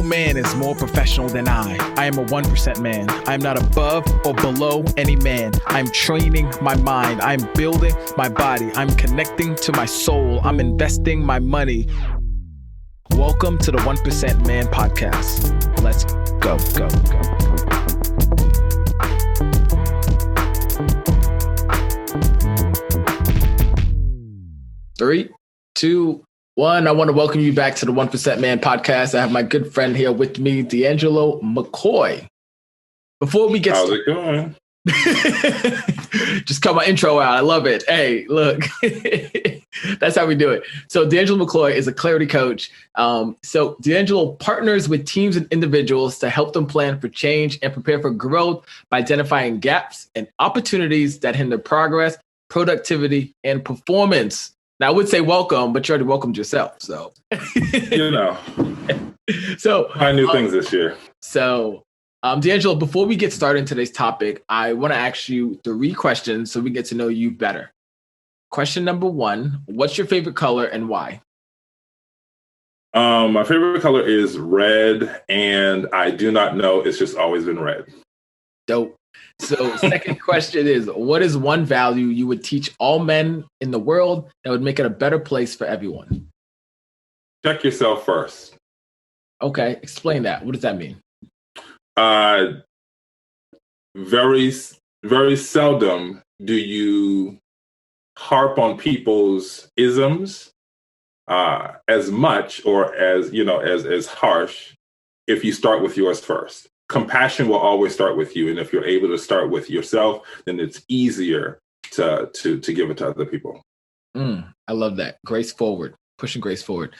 No man is more professional than I. I am a 1% man. I am not above or below any man. I'm training my mind. I'm building my body. I'm connecting to my soul. I'm investing my money. Welcome to the 1% Man Podcast. Let's go. 3, 2, 1. I want to welcome you back to the 1% Man Podcast. I have my good friend here with me, DeAngelo McCoy. Before we get started, how's it going? Just cut my intro out. I love it. Hey, look, that's how we do it. So DeAngelo McCoy is a clarity coach. So DeAngelo partners with teams and individuals to help them plan for change and prepare for growth by identifying gaps and opportunities that hinder progress, productivity, and performance. Now, I would say welcome, but you already welcomed yourself. So, So I knew things this year. So, DeAngelo, before we get started in today's topic, I want to ask you 3 questions so we get to know you better. Question number 1, what's your favorite color and why? My favorite color is red, and I do not know. It's just always been red. Dope. So second question is, what is one value you would teach all men in the world that would make it a better place for everyone? Check yourself first. Okay, explain that. What does that mean? Very, very seldom do you harp on people's isms as much or as harsh if you start with yours first. Compassion will always start with you. And if you're able to start with yourself, then it's easier to give it to other people. I love that. Grace forward, pushing grace forward.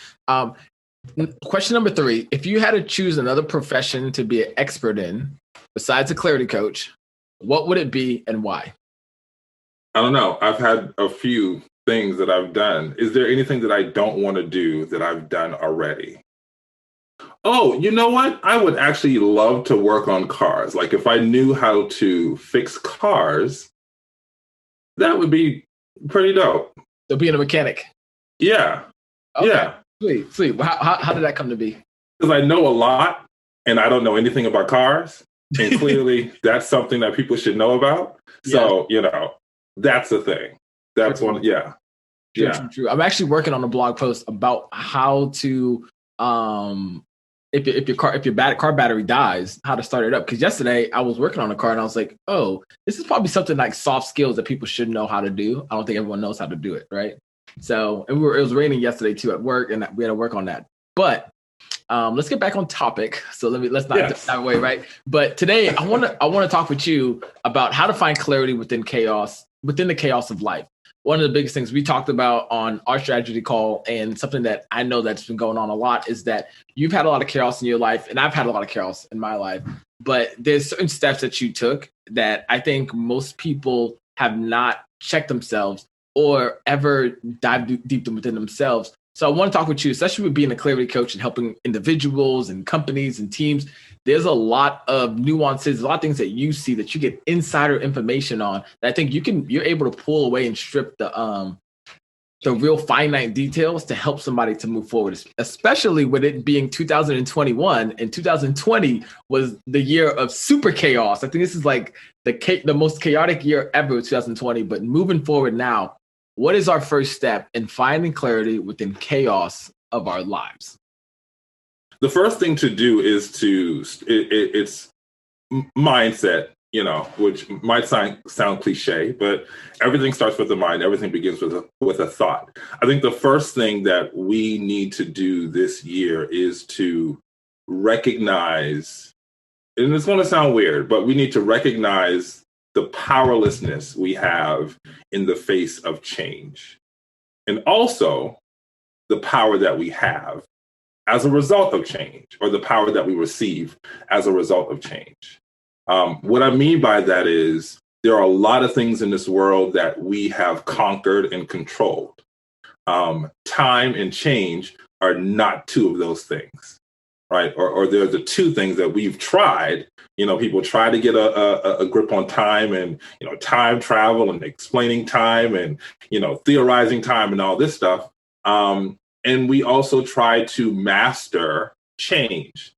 Question number 3, if you had to choose another profession to be an expert in, besides a clarity coach, what would it be and why? I don't know. I've had a few things that I've done. Is there anything that I don't want to do that I've done already? Oh, you know what? I would actually love to work on cars. Like if I knew how to fix cars, that would be pretty dope. So being a mechanic. Yeah. Okay. Yeah. Sweet. How did that come to be? Because I know a lot and I don't know anything about cars. And clearly that's something that people should know about. So, that's the thing. That's one. Yeah. True. I'm actually working on a blog post about how to, if your car battery dies, how to start it up. Because yesterday I was working on a car and I was like, oh, this is probably something like soft skills that people should know how to do. I don't think everyone knows how to do it, right? So, and it was raining yesterday too at work, and we had to work on that. But let's get back on topic. So let's not get that way, right? But today I want to talk with you about how to find clarity within the chaos of life. One of the biggest things we talked about on our strategy call, and something that I know that's been going on a lot, is that you've had a lot of chaos in your life, and I've had a lot of chaos in my life. But there's certain steps that you took that I think most people have not checked themselves or ever dived deep within themselves. So I want to talk with you, especially with being a clarity coach and helping individuals and companies and teams. There's a lot of nuances, a lot of things that you see that you get insider information on that I think you're able to pull away and strip the real finite details to help somebody to move forward, especially with it being 2021, and 2020 was the year of super chaos. I think this is like the most chaotic year ever, 2020. But moving forward now, what is our first step in finding clarity within chaos of our lives? The first thing to do is it's mindset, which might sound cliche, but everything starts with the mind. Everything begins with a thought. I think the first thing that we need to do this year is to recognize, and it's going to sound weird, but we need to recognize the powerlessness we have in the face of change, and also the power that we have as a result of change, or the power that we receive as a result of change. What I mean by that is there are a lot of things in this world that we have conquered and controlled. Time and change are not 2 of those things, right? Or they're the 2 things that we've tried. People try to get a grip on time and, time travel and explaining time and, theorizing time and all this stuff. And we also try to master change.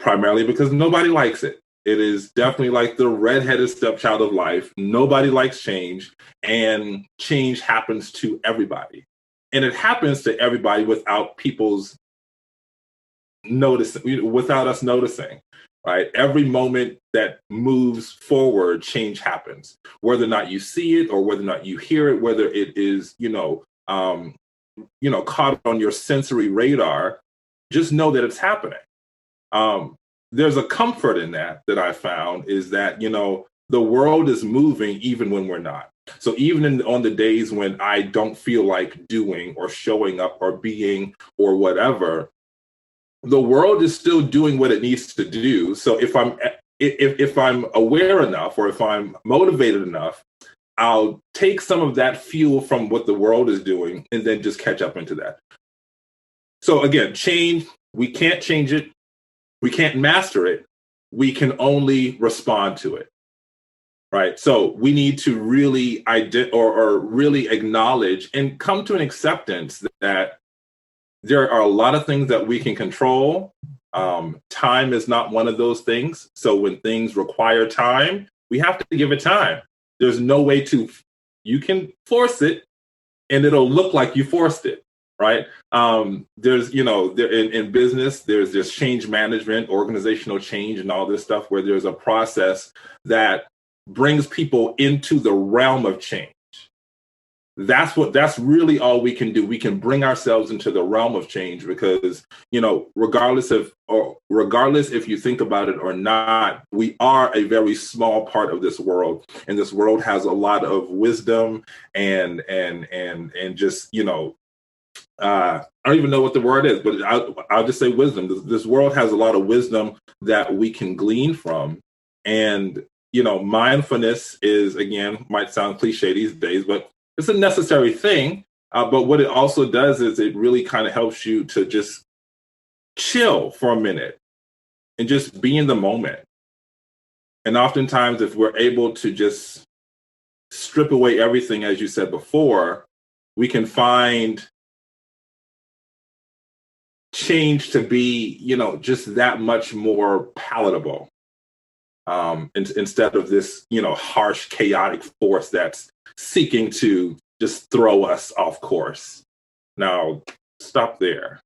primarily because nobody likes it. It is definitely like the redheaded stepchild of life. Nobody likes change, and change happens to everybody. And it happens to everybody without people's noticing, without us noticing, right? Every moment that moves forward, change happens, whether or not you see it or whether or not you hear it, whether it is, caught on your sensory radar, just know that it's happening. There's a comfort in that I found, is that, the world is moving even when we're not. So even on the days when I don't feel like doing or showing up or being or whatever, the world is still doing what it needs to do. So if I'm aware enough, or if I'm motivated enough, I'll take some of that fuel from what the world is doing and then just catch up into that. So again, change, we can't change it. We can't master it. We can only respond to it, right? So we need to really really acknowledge and come to an acceptance that there are a lot of things that we can control. Time is not one of those things. So when things require time, we have to give it time. There's no way you can force it and it'll look like you forced it. Right. There's, in business, there's change management, organizational change, and all this stuff where there's a process that brings people into the realm of change. That's really all we can do. We can bring ourselves into the realm of change because, regardless if you think about it or not, we are a very small part of this world, and this world has a lot of wisdom and just, I don't even know what the word is, but I'll just say wisdom. This world has a lot of wisdom that we can glean from. And, mindfulness is, again, might sound cliche these days, but it's a necessary thing. But what it also does is it really kind of helps you to just chill for a minute and just be in the moment. And oftentimes, if we're able to just strip away everything, as you said before, we can find change to be, just that much more palatable, instead of this, harsh, chaotic force that's seeking to just throw us off course. Now, stop there.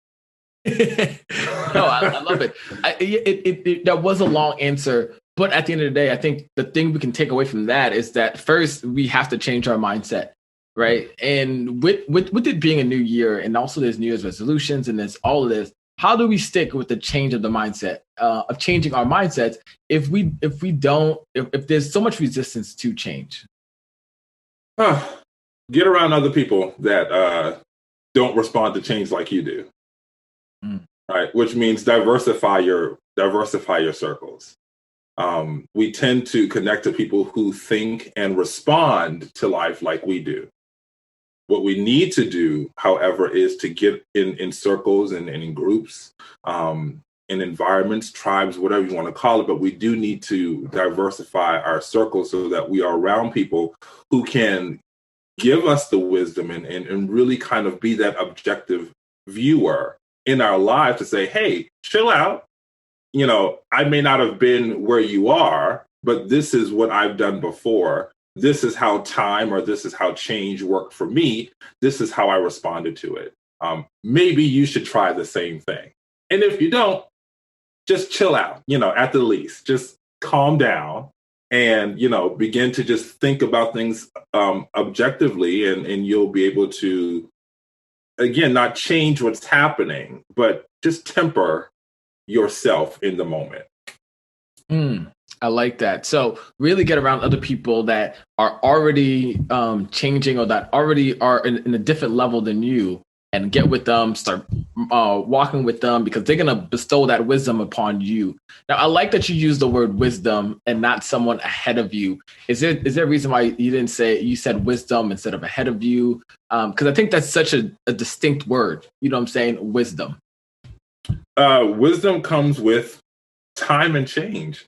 No, I love it. That was a long answer, but at the end of the day, I think the thing we can take away from that is that first we have to change our mindset. Right. And with it being a new year, and also there's New Year's resolutions and there's all of this, how do we stick with the change of the mindset, of changing our mindsets if there's so much resistance to change? Get around other people that don't respond to change like you do. Right. Which means diversify your circles. We tend to connect to people who think and respond to life like we do. What we need to do, however, is to get in circles and in groups, in environments, tribes, whatever you want to call it. But we do need to diversify our circles so that we are around people who can give us the wisdom and really kind of be that objective viewer in our lives to say, hey, chill out. I may not have been where you are, but this is what I've done before. This is how time, or this is how change worked for me. This is how I responded to it. Maybe you should try the same thing. And if you don't, just chill out, at the least, just calm down and, begin to just think about things objectively, and you'll be able to, again, not change what's happening, but just temper yourself in the moment. I like that. So really get around other people that are already changing, or that already are in a different level than you, and get with them, start walking with them, because they're going to bestow that wisdom upon you. Now, I like that you use the word wisdom and not someone ahead of you. Is there a reason why you said wisdom instead of ahead of you? Because I think that's such a distinct word. You know what I'm saying? Wisdom. Wisdom comes with time and change.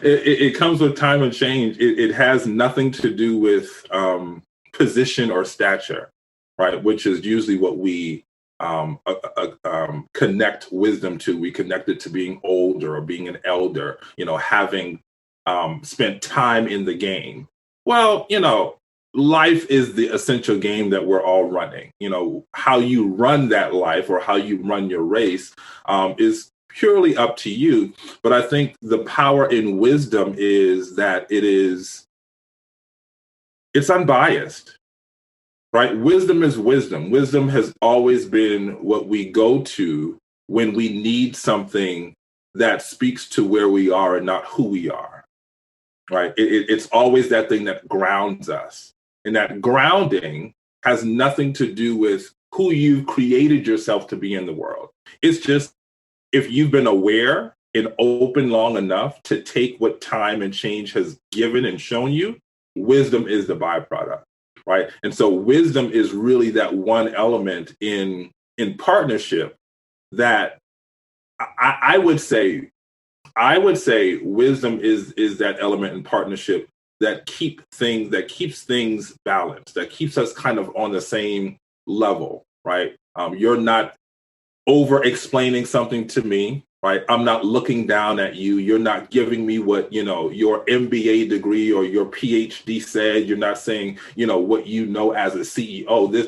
It comes with time and change. It has nothing to do with position or stature, right? Which is usually what we connect wisdom to. We connect it to being older or being an elder, having spent time in the game. Well, life is the essential game that we're all running. How you run that life or how you run your race is purely up to you. But I think the power in wisdom is that it's unbiased, right? Wisdom is wisdom. Wisdom has always been what we go to when we need something that speaks to where we are and not who we are, right? It's always that thing that grounds us. And that grounding has nothing to do with who you've created yourself to be in the world. It's just if you've been aware and open long enough to take what time and change has given and shown you, wisdom is the byproduct, right? And so wisdom is really that one element in partnership that I would say wisdom is that element in partnership that keeps things balanced, that keeps us kind of on the same level, right? You're not over explaining something to me, right? I'm not looking down at you. You're not giving me what, your MBA degree or your PhD said. You're not saying, what as a CEO. This,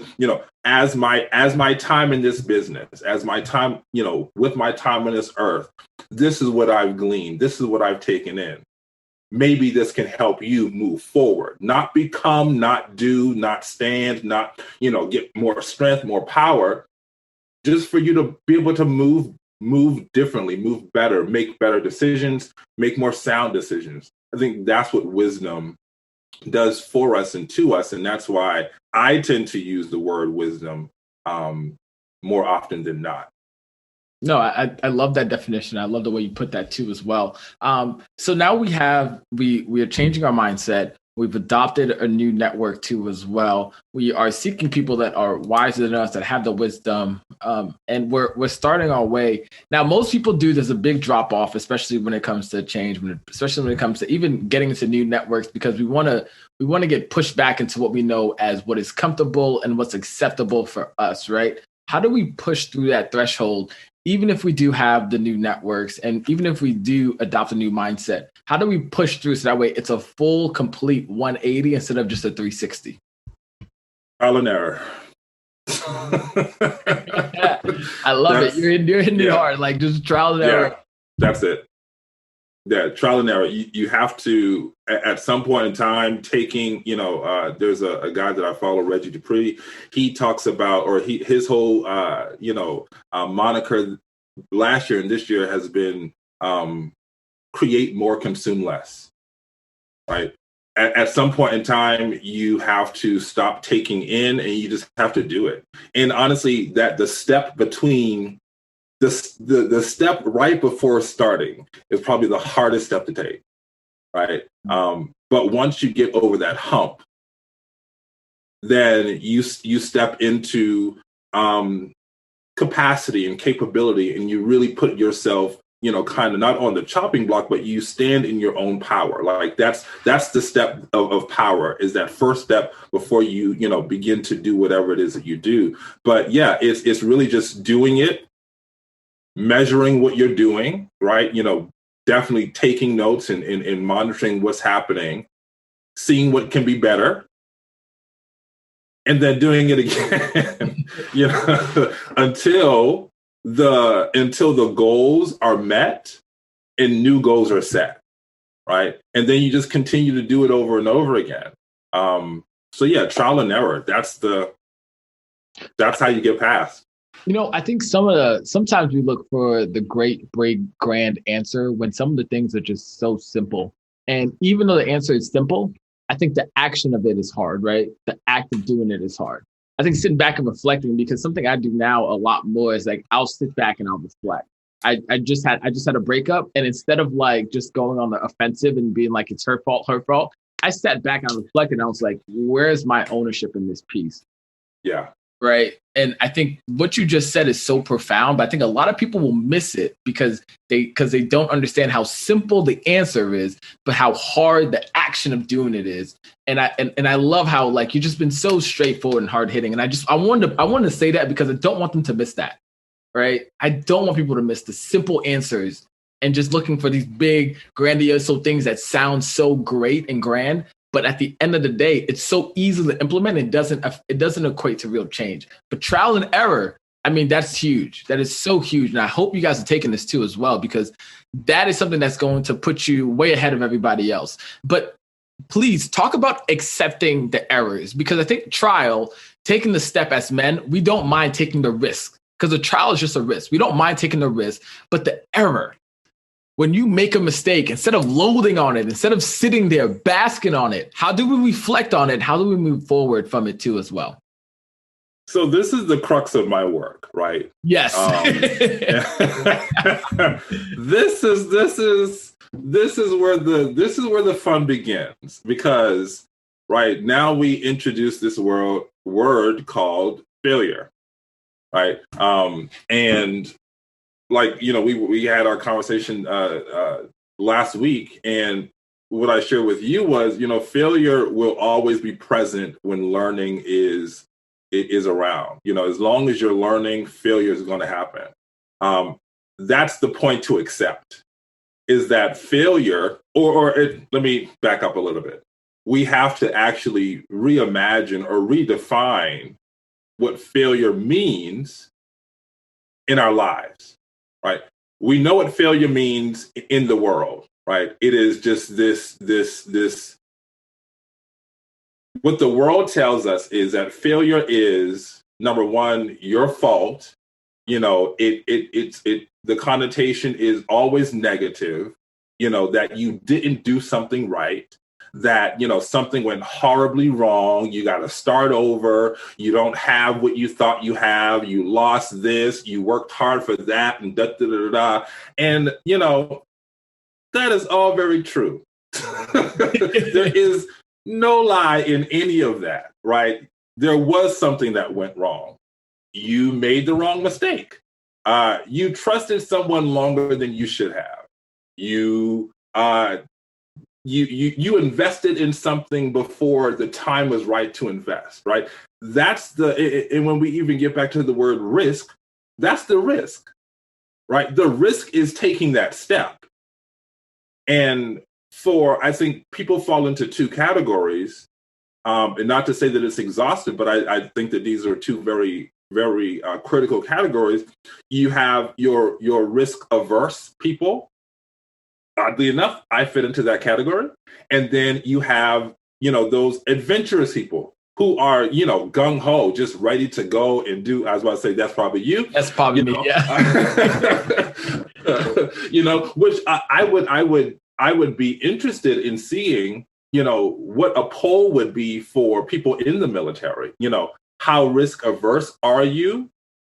as my time in this business, as my time, with my time on this earth, this is what I've gleaned. This is what I've taken in. Maybe this can help you move forward, not become, not do, not stand, not, get more strength, more power, just for you to be able to move differently, move better, make better decisions, make more sound decisions. I think that's what wisdom does for us and to us. And that's why I tend to use the word wisdom more often than not. No, I love that definition. I love the way you put that too as well. So now we are changing our mindset. We've adopted a new network too as well. We are seeking people that are wiser than us, that have the wisdom, and we're starting our way. Now, most people do. There's a big drop off, especially when it comes to change, especially when it comes to even getting into new networks, because we want to get pushed back into what we know as what is comfortable and what's acceptable for us, right? How do we push through that threshold? Even if we do have the new networks and even if we do adopt a new mindset, how do we push through so that way it's a full, complete 180 instead of just a 360? Trial and error. I love it. You're hitting it hard, like just trial and error. That's it. Yeah, trial and error. You have to, at some point in time, taking, there's a guy that I follow, Reggie Dupree. He talks about, or his whole, moniker last year and this year has been create more, consume less, right? At some point in time, you have to stop taking in and you just have to do it. And honestly, that the step between the step right before starting is probably the hardest step to take, right? But once you get over that hump, then you step into capacity and capability, and you really put yourself, kind of not on the chopping block, but you stand in your own power. Like that's the step of power, is that first step before you, begin to do whatever it is that you do. But yeah, it's really just doing it, measuring what you're doing, right? Definitely taking notes and monitoring what's happening, seeing what can be better, and then doing it again, until the goals are met and new goals are set, right? And then you just continue to do it over and over again. So yeah, trial and error. That's how you get past. I think sometimes we look for the great, big, grand answer when some of the things are just so simple. And even though the answer is simple, I think the action of it is hard, right? The act of doing it is hard. I think sitting back and reflecting, because something I do now a lot more is like, I'll sit back and I'll reflect. I just had a breakup, and instead of like just going on the offensive and being like, it's her fault, I sat back and I reflected and I was like, where's my ownership in this piece? Yeah. right? And I think what you just said is so profound, but I think a lot of people will miss it because they don't understand how simple the answer is, but how hard the action of doing it is. And I love how like you've just been so straightforward and hard hitting. And I wanted to say that because I don't want them to miss that, right? I don't want people to miss the simple answers and just looking for these big grandiose things that sound so great and grand. But at the end of the day, it's so easy to implement. It doesn't equate to real change. But trial and error, I mean, that's huge. That is so huge. And I hope you guys are taking this too as well, because that is something that's going to put you way ahead of everybody else. But please talk about accepting the errors, because I think trial, taking the step as men, we don't mind taking the risk because the trial is just a risk. We don't mind taking the risk, but the error, when you make a mistake, instead of loathing on it, instead of sitting there basking on it, how do we reflect on it? How do we move forward from it too as well? So this is the crux of my work, right? Yes. This is where the fun begins, because right now we introduce this word called failure, right? And like, you know, we had our conversation last week, and what I shared with you was, you know, failure will always be present when learning is around. You know, as long as you're learning, failure is going to happen. That's the point to accept, is that failure, let me back up a little bit. We have to actually reimagine or redefine what failure means in our lives. Right. We know what failure means in the world, right? It is just this. What the world tells us is that failure is, number one, your fault. You know, the connotation is always negative, you know, that you didn't do something right, that, you know, something went horribly wrong. You got to start over. You don't have what you thought you have. You lost this. You worked hard for that, and da da da da. And, you know, that is all very true. There is no lie in any of that, right? There was something that went wrong. You made the wrong mistake. You trusted someone longer than you should have. You invested in something before the time was right to invest, right? And when we even get back to the word risk, that's the risk, right? The risk is taking that step. And I think people fall into two categories, and not to say that it's exhaustive, but I think that these are two very, very critical categories. You have your risk averse people. Oddly enough, I fit into that category. And then you have, you know, those adventurous people who are, you know, gung-ho, just ready to go and do. I was about to say, that's probably you. That's probably me, yeah. You know, which I would be interested in seeing, you know, what a poll would be for people in the military. You know, how risk averse are you?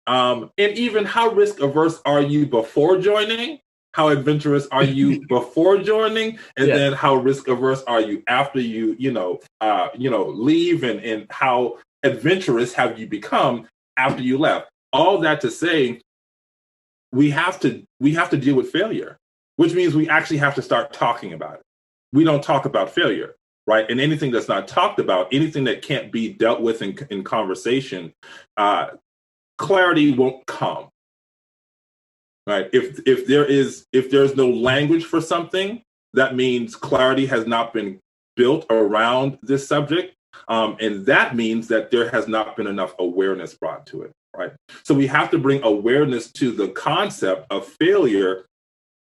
And even how risk averse are you before joining? How adventurous are you before joining? And then how risk averse are you after you leave, and how adventurous have you become after you left? All that to say, we have to deal with failure, which means we actually have to start talking about it. We don't talk about failure, right? And anything that's not talked about, anything that can't be dealt with in conversation, clarity won't come. Right. If there's no language for something, that means clarity has not been built around this subject. And that means that there has not been enough awareness brought to it. Right. So we have to bring awareness to the concept of failure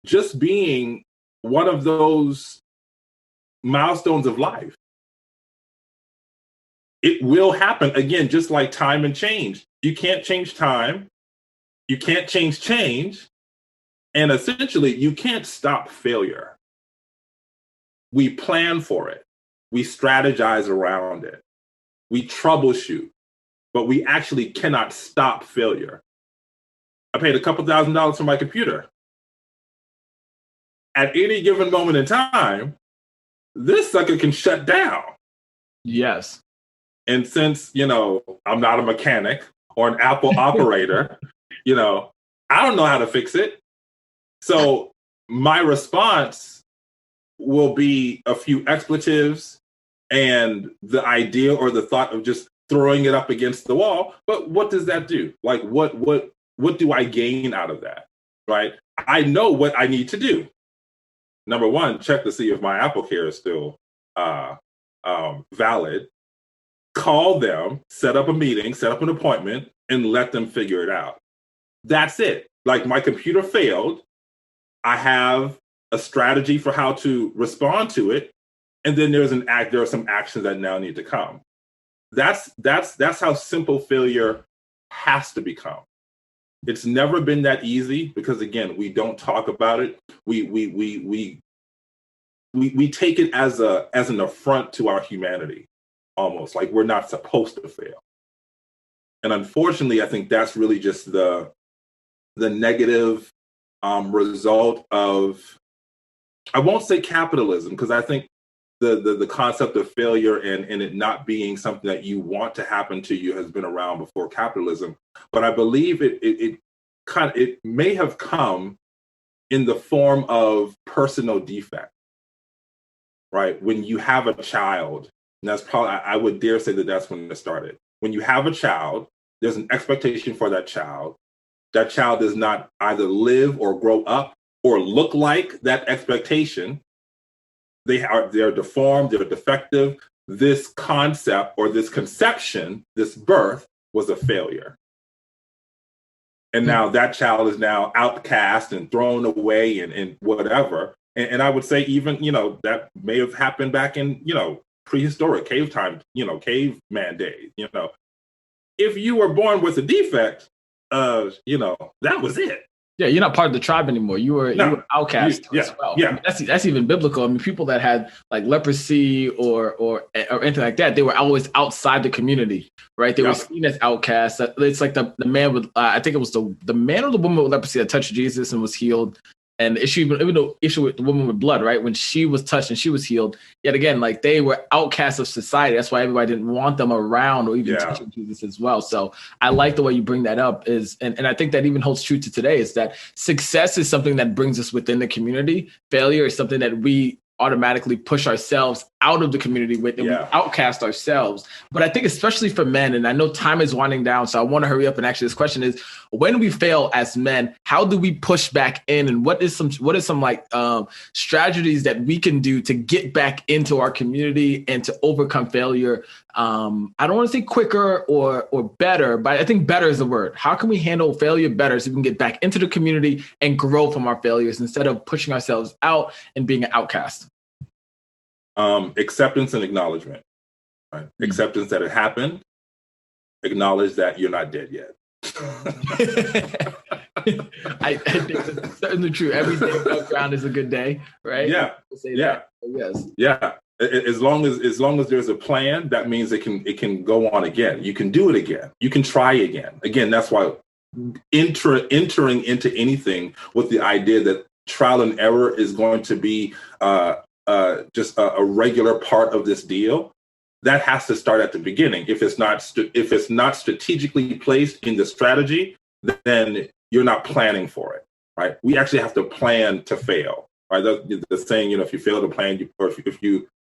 just being one of those milestones of life. It will happen again, just like time and change. You can't change time. You can't change change. And essentially, you can't stop failure. We plan for it. We strategize around it. We troubleshoot, but we actually cannot stop failure. I paid a couple $1,000s for my computer. At any given moment in time, this sucker can shut down. Yes. And since, you know, I'm not a mechanic, or an Apple operator, I don't know how to fix it. So my response will be a few expletives and the idea or the thought of just throwing it up against the wall. But what does that do? Like, what do I gain out of that? Right? I know what I need to do. Number one, check to see if my Apple Care is still valid. Call them, set up a meeting, set up an appointment, and let them figure it out. That's it. Like, my computer failed. I have a strategy for how to respond to it, and then there are some actions that now need to come. That's how simple failure has to become. It's never been that easy because, again, we don't talk about it. We take it as an affront to our humanity, almost like we're not supposed to fail. And unfortunately, I think that's really just the negative result of, I won't say capitalism, because I think the concept of failure and it not being something that you want to happen to you has been around before capitalism. But I believe it may have come in the form of personal defect, right? When you have a child, and that's probably, I would dare say that that's when it started. When you have a child, there's an expectation for that child. That child does not either live or grow up or look like that expectation. They're deformed, they're defective. This concept or this conception, this birth, was a failure. And now that child is now outcast and thrown away and whatever. And I would say even, that may have happened back in, prehistoric cave time, caveman days. If you were born with a defect, that was it. Yeah, you're not part of the tribe anymore. You were outcast as well. Yeah, I mean, that's even biblical. I mean, people that had like leprosy or anything like that, they were always outside the community, right? They were seen as outcasts. It's like the man with, I think it was the man or the woman with leprosy that touched Jesus and was healed. And the issue, even the issue with the woman with blood, right? When she was touched and she was healed, yet again, like they were outcasts of society. That's why everybody didn't want them around or even touching Jesus as well. So I like the way you bring that up and I think that even holds true to today, is that success is something that brings us within the community. Failure is something that we automatically push ourselves out of the community with, and we outcast ourselves. But I think especially for men, and I know time is winding down, so I want to hurry up and actually this question is, when we fail as men, how do we push back in, and what is some strategies that we can do to get back into our community and to overcome failure? I don't want to say quicker or better, but I think better is the word. How can we handle failure better so we can get back into the community and grow from our failures instead of pushing ourselves out and being an outcast? Acceptance and acknowledgement. Right? Mm-hmm. Acceptance that it happened. Acknowledge that you're not dead yet. I think that's certainly true. Every day above ground is a good day, right? Yeah. Yes. Yeah. As long as there's a plan, that means it can go on again. You can do it again. You can try again. Again, that's why entering into anything with the idea that trial and error is going to be just a regular part of this deal, that has to start at the beginning. If it's not strategically placed in the strategy, then you're not planning for it, right? We actually have to plan to fail, right? The saying, if you fail to plan,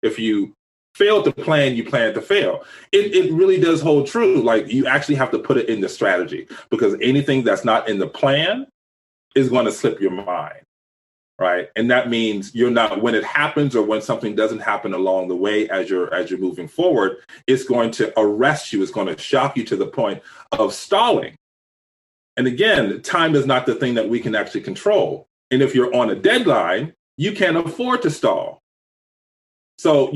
if you fail to plan, you plan to fail. It really does hold true. Like, you actually have to put it in the strategy, because anything that's not in the plan is going to slip your mind. Right. And that means you're not, when it happens or when something doesn't happen along the way as you're moving forward, it's going to arrest you. It's going to shock you to the point of stalling. And again, time is not the thing that we can actually control. And if you're on a deadline, you can't afford to stall. So,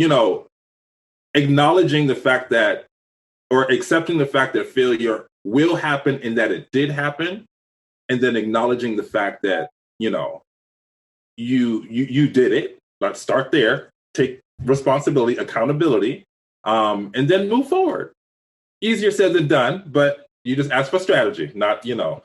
acknowledging the fact that, or accepting the fact that failure will happen and that it did happen, and then acknowledging the fact that, you did it. Let's start there. Take responsibility, accountability, and then move forward. Easier said than done, but You just ask for strategy, not, No,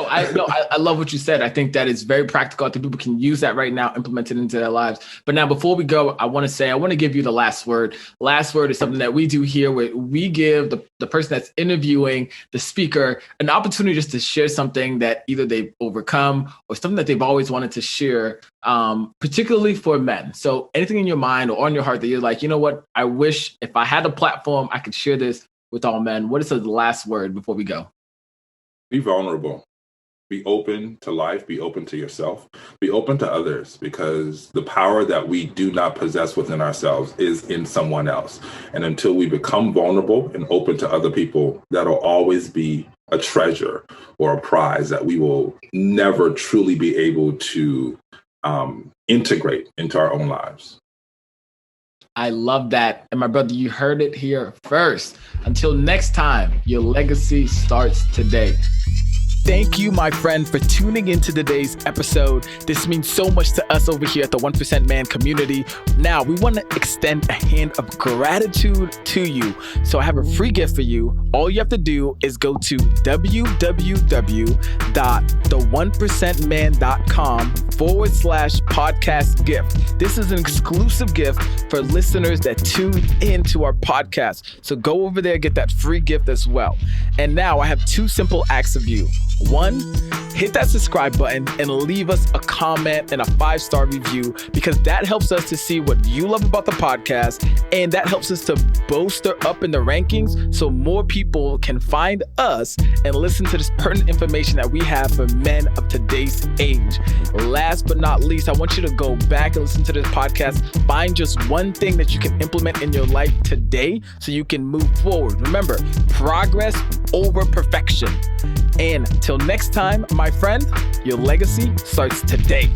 I love what you said. I think that is very practical. I think people can use that right now, implement it into their lives. But now, before we go, I want to give you the last word. Last word is something that we do here, where we give the person that's interviewing the speaker an opportunity just to share something that either they've overcome or something that they've always wanted to share, particularly for men. So anything in your mind or on your heart that you're like, you know what, I wish if I had a platform, I could share this with all men. What is the last word before we go? Be vulnerable. Be open to life. Be open to yourself. Be open to others, because the power that we do not possess within ourselves is in someone else. And until we become vulnerable and open to other people, that'll always be a treasure or a prize that we will never truly be able to integrate into our own lives. I love that. And my brother, you heard it here first. Until next time, your legacy starts today. Thank you, my friend, for tuning into today's episode. This means so much to us over here at the 1% Man community. Now, we want to extend a hand of gratitude to you. So I have a free gift for you. All you have to do is go to www.the1percentman.com/podcast gift. This is an exclusive gift for listeners that tune into our podcast. So go over there, get that free gift as well. And now I have two simple acts of you. One, hit that subscribe button and leave us a comment and a 5-star review, because that helps us to see what you love about the podcast, and that helps us to bolster up in the rankings so more people can find us and listen to this pertinent information that we have for men of today's age. Last but not least, I want you to go back and listen to this podcast. Find just one thing that you can implement in your life today so you can move forward. Remember, progress over perfection. And till next time, my friend, your legacy starts today.